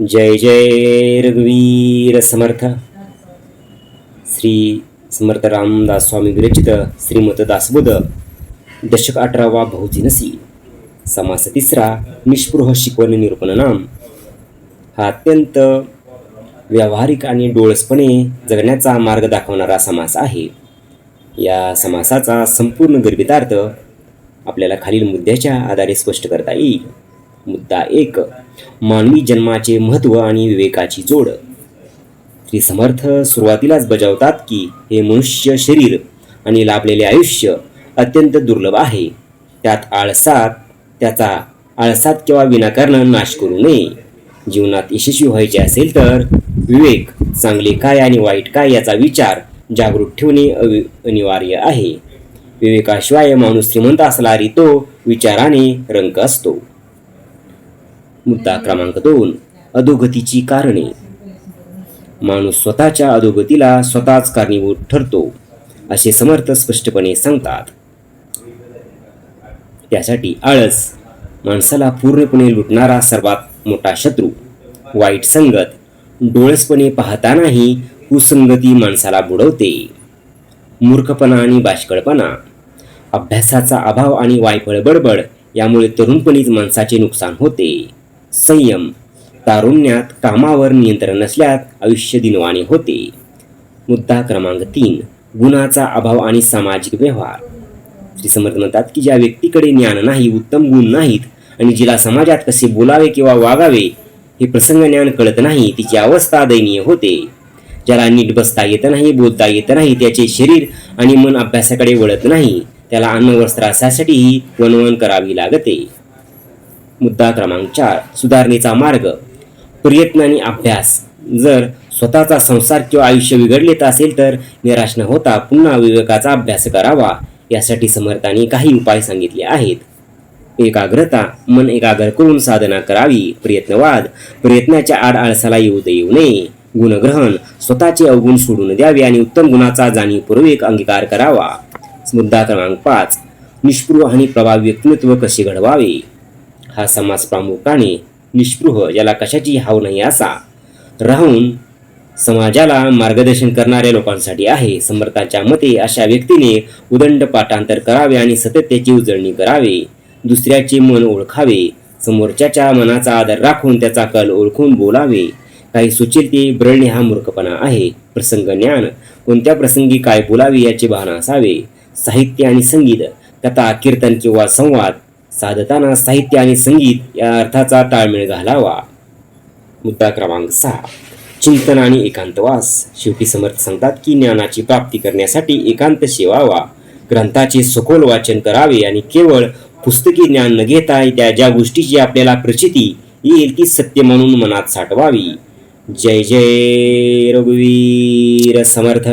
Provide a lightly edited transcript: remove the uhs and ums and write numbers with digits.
जय जय रघुवीर समर्थ. श्री समर्थ रामदास स्वामी विरचित श्रीमत दासबोध दशक 18वा बहुजिनसी समास तिसरा निष्पृह शिकवण निरूपण नाम. हा अत्यंत व्यावहारिक आणि डोळसपणे जगण्याचा मार्ग दाखवणारा समास आहे. या समासाचा संपूर्ण गर्भितार्थ आपल्याला खालील मुद्द्याच्या आधारे स्पष्ट करता येईल. मुद्दा 1. मानवी जन्माचे महत्त्व आणि विवेकाची जोड. श्री समर्थ सुरुवातीलाच बजावतात की हे मनुष्य शरीर आणि लाभलेले आयुष्य अत्यंत दुर्लभ आहे. त्याचा आळसात किंवा विनाकारण नाश करू नये. जीवनात यशस्वी व्हायचे असेल तर विवेक, चांगले काय आणि वाईट काय याचा विचार जागृत ठेवणे अनिवार्य आहे. विवेकाशिवाय माणूस श्रीमंत असला तरी तो विचाराने रंक असतो. मुद्दा क्रमांक 2. अधोगतीची कारणे. माणूस स्वतःच्या अधोगतीला स्वतःच कारणीभूत ठरतो असे समर्थ स्पष्टपणे सांगतात. त्यासाठी आळस माणसाला पूर्णपणे लुटणारा सर्वात मोठा शत्रू. वाईट संगत, डोळसपणे पाहतानाही कुसंगती माणसाला बुडवते. मूर्खपणा आणि बाष्कळपणा, अभ्यासाचा अभाव आणि वायफळ बडबड यामुळे तरुणपणीच माणसाचे नुकसान होते. संयम, तारुण्यात कामावर नियंत्रण नसल्यास आयुष्य दिनवाणे होते. मुद्दा क्रमांक 3. गुणाचा अभाव आणि सामाजिक व्यवहार. श्री समर्थ म्हणतात की ज्या व्यक्तीकडे ज्ञान नाही, उत्तम गुण नाहीत आणि जिला समाजात कसे बोलावे किंवा वागावे हे प्रसंग ज्ञान कळत नाही, तिची अवस्था दयनीय होते. ज्याला नीट बसता येत नाही, बोलता येत नाही, त्याचे शरीर आणि मन अभ्यासाकडे वळत नाही, त्याला अन्न वस्त्रासाठीही वणवण करावी लागते. मुद्दा क्रमांक 4. सुधारणेचा मार्ग. प्रयत्न आणि अभ्यास. जर स्वतःचा संसार किंवा आयुष्य बिघडलेत असेल तर निराश न होता पुन्हा विवेकाचा अभ्यास करावा. यासाठी समर्थांनी काही उपाय सांगितले आहेत. एकाग्रता, मन एकाग्र करून साधना करावी. प्रयत्नवाद, प्रयत्नाच्या आड आळसाला येऊ नये. गुणग्रहण, स्वतःचे अवगुण सोडून द्यावे आणि उत्तम गुणाचा जाणीवपूर्वक अंगीकार करावा. मुद्दा क्रमांक 5. निष्पृह आणि प्रभावी व्यक्तिमत्व कसे घडवावे. हा समास प्रामुख्याने निष्पृह, ज्याला कशाची हाव नाही असा राहून समाजाला मार्गदर्शन करणाऱ्या लोकांसाठी आहे. समर्थांच्या मते अशा व्यक्तीने उदंड पाठांतर करावे आणि सतत त्याची उजळणी करावे. दुसऱ्याचे मन ओळखावे. समोरच्याच्या मनाचा आदर राखून त्याचा कल ओळखून बोलावे. काही सुचेल ते ब्रळणे हा मूर्खपणा आहे. प्रसंग ज्ञान, कोणत्या प्रसंगी काय बोलावे याचे भान असावे. साहित्य आणि संगीत, कथा, कीर्तन किंवा संवाद साधताना साहित्य आणि संगीत या अर्थाचा ताळमेळ घालावा. मुद्दा क्रमांक 6. चिंतन आणि एकांतवास. शेवटी समर्थ सांगतात की ज्ञानाची प्राप्ती करण्यासाठी एकांत सेवावा. ग्रंथाचे सखोल वाचन करावे आणि केवळ पुस्तकी ज्ञान न घेता त्या ज्या गोष्टीची आपल्याला प्रचिती येईल ती सत्य म्हणून मनात साठवावी. जय जय रघुवीर समर्थ.